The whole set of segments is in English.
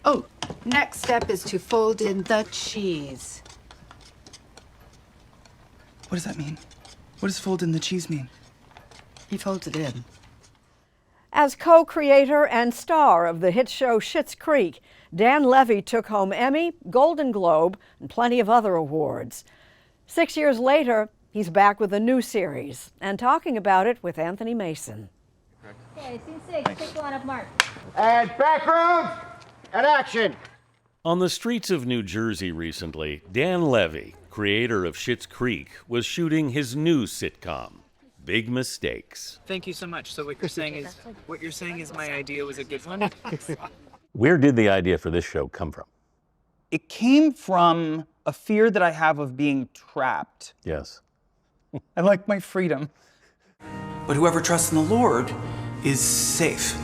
Oh, next step is to fold in the cheese. What does that mean? What does fold in the cheese mean? He folds it in. As co-creator and star of the hit show Schitt's Creek, Dan Levy took home Emmy, Golden Globe, and plenty of other awards. 6 years later, he's back with a new series and talking about it with Anthony Mason. Okay, scene 6, take one up, Mark. And background and action. On the streets of New Jersey recently, Dan Levy, creator of Schitt's Creek, was shooting his new sitcom, Big Mistakes. Thank you so much. So what you're saying is my idea was a good one? Where did the idea for this show come from? It came from a fear that I have of being trapped. Yes. I like my freedom. But whoever trusts in the Lord is safe.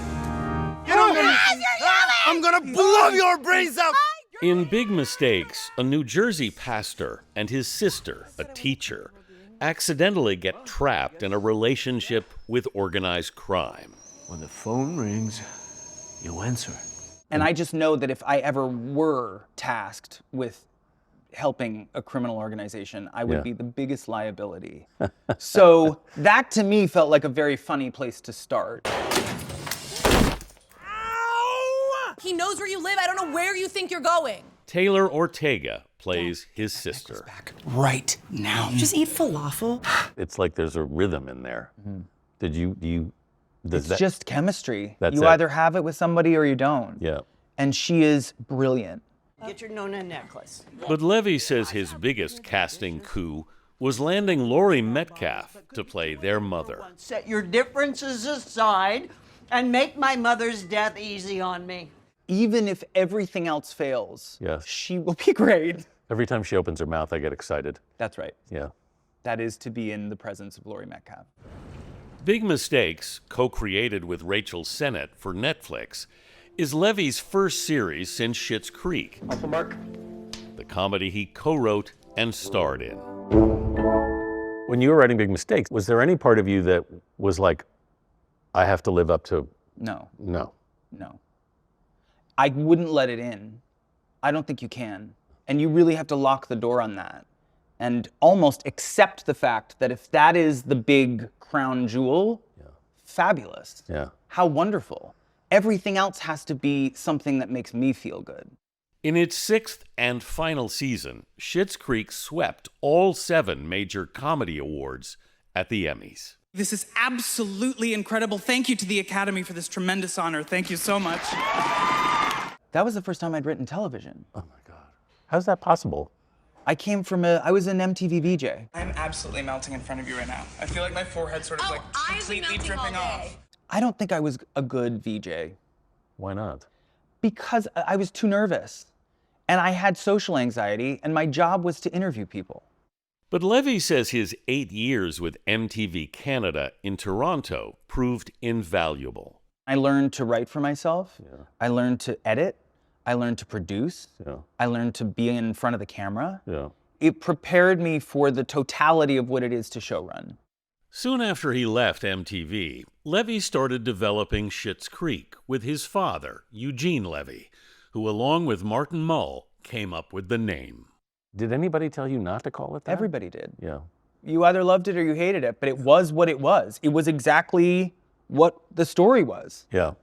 I'm gonna blow your brains out! In Big Mistakes, a New Jersey pastor and his sister, a teacher, accidentally get trapped in a relationship with organized crime. When the phone rings, you answer. And I just know that if I ever were tasked with helping a criminal organization, I would be the biggest liability. So that to me felt like a very funny place to start. He knows where you live. I don't know where you think you're going. Taylor Ortega plays his sister. Right now. Just eat falafel. It's like there's a rhythm in there. It's just chemistry. That's you it. either have it with somebody or you don't. Yeah. And she is brilliant. Get your Nona necklace. But Levy says his biggest casting coup was landing Laurie Metcalf to play their mother. Set your differences aside and make my mother's death easy on me. Even if everything else fails, Yes. she will be great. Every time she opens her mouth, I get excited. That's right. Yeah. That is to be in the presence of Laurie Metcalf. Big Mistakes, co-created with Rachel Sennett for Netflix, is Levy's first series since Schitt's Creek, Uncle Mark. the comedy he co-wrote and starred in. When you were writing Big Mistakes, was there any part of you that was like, I have to live up to... No. No. I wouldn't let it in. I don't think you can. And you really have to lock the door on that and almost accept the fact that if that is the big crown jewel, fabulous. Yeah. How wonderful. Everything else has to be something that makes me feel good. In its sixth and final season, Schitt's Creek swept all 7 major comedy awards at the Emmys. This is absolutely incredible. Thank you to the Academy for this tremendous honor. Thank you so much. That was the first time I'd written television. Oh my God. How's that possible? I was an MTV VJ. I'm absolutely melting in front of you right now. I feel like my forehead's sort of completely dripping off. I don't think I was a good VJ. Why not? Because I was too nervous. And I had social anxiety, and my job was to interview people. But Levy says his 8 years with MTV Canada in Toronto proved invaluable. I learned to write for myself. Yeah. I learned to edit. I learned to produce. Yeah. I learned to be in front of the camera. Yeah. It prepared me for the totality of what it is to showrun. Soon after he left MTV, Levy started developing Schitt's Creek with his father, Eugene Levy, who, along with Martin Mull, came up with the name. Did anybody tell you not to call it that? Everybody did. Yeah. You either loved it or you hated it, but it was what it was. It was exactly what the story was. Yeah.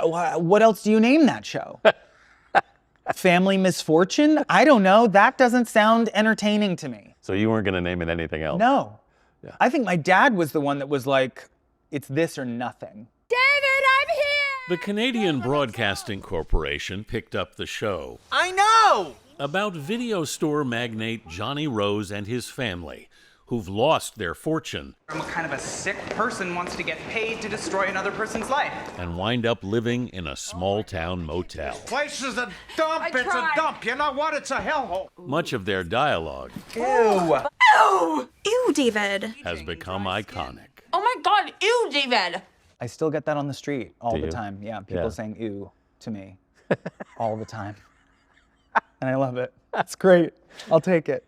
What else do you name that show? Family Misfortune? I don't know. That doesn't sound entertaining to me. So you weren't going to name it anything else? No. Yeah. I think my dad was the one that was like, it's this or nothing. David, I'm here! The Canadian Broadcasting Corporation picked up the show. I know! About video store magnate Johnny Rose and his family, who've lost their fortune I'm kind of a sick person wants to get paid to destroy another person's life. and wind up living in a small-town motel. Place is a dump, it's a dump. You know what? It's a hellhole. Much of their dialogue Ew. Ew, David. has become iconic. Oh my God, ew, David. I still get that on the street all Do the you? time. Yeah, people Yeah. saying ew to me all the time. And I love it. It's great. I'll take it.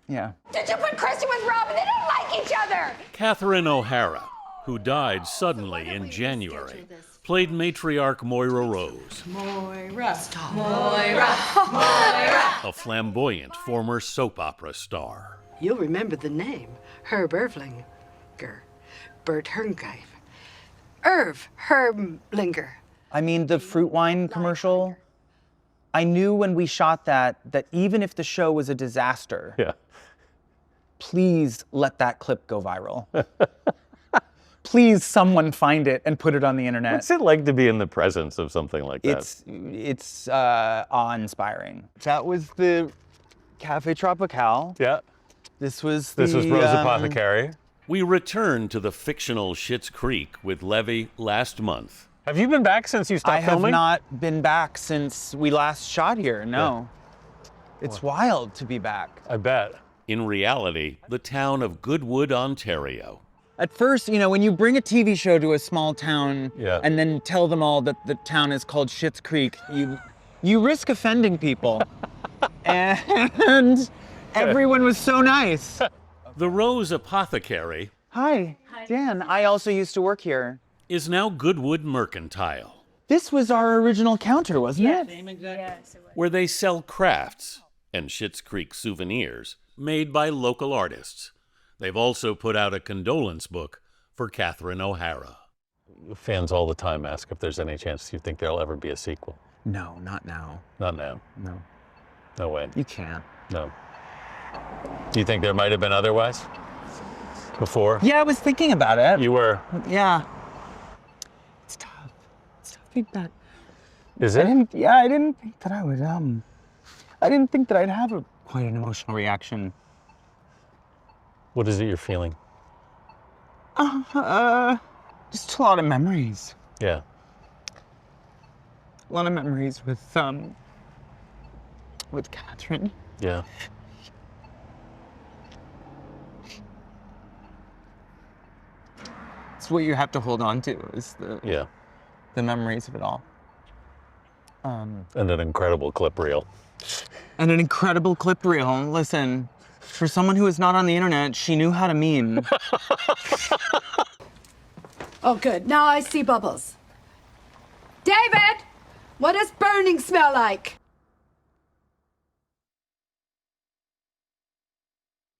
Yeah. Did you put Christy with Robin? They don't like each other. Catherine O'Hara, who died suddenly in January, played matriarch Moira Rose, Moira. Stop. Moira. a flamboyant former soap opera star. You'll remember the name. Herb Ervlinger. Bert Herngreif. Irv Herblinger. I mean, the fruit wine commercial, I knew when we shot that even if the show was a disaster, please let that clip go viral. Please, someone find it and put it on the internet. What's it like to be in the presence of something like that? It's awe-inspiring. That was the Cafe Tropical. Yeah. This was Rose Apothecary. We returned to the fictional Schitt's Creek with Levy last month. Have you been back since you stopped filming? I have not been back since we last shot here, no. Yeah. It's wild to be back. I bet. In reality, the town of Goodwood, Ontario. At first, you know, when you bring a TV show to a small town and then tell them all that the town is called Schitt's Creek, you risk offending people. And everyone was so nice. The Rose Apothecary. Hi, Dan. I also used to work here. Is now Goodwood Mercantile. This was our original counter, wasn't it? Yes, it was. Where they sell crafts and Schitt's Creek souvenirs made by local artists. They've also put out a condolence book for Catherine O'Hara. Fans all the time ask if there's any chance you think there'll ever be a sequel. No, not now. Not now. No. No way. You can't. No. Do you think there might have been otherwise? Before? Yeah, I was thinking about it. You were? Yeah. It's tough. It's tough feedback. Is it? I didn't think that I would, I didn't think that I'd have quite an emotional reaction. What is it you're feeling? Just a lot of memories. Yeah. A lot of memories with Catherine. Yeah. It's what you have to hold on to, is the memories of it all. And an incredible clip reel. And an incredible clip reel. Listen, for someone who is not on the internet, she knew how to meme. Oh, good. Now I see bubbles. David, what does burning smell like?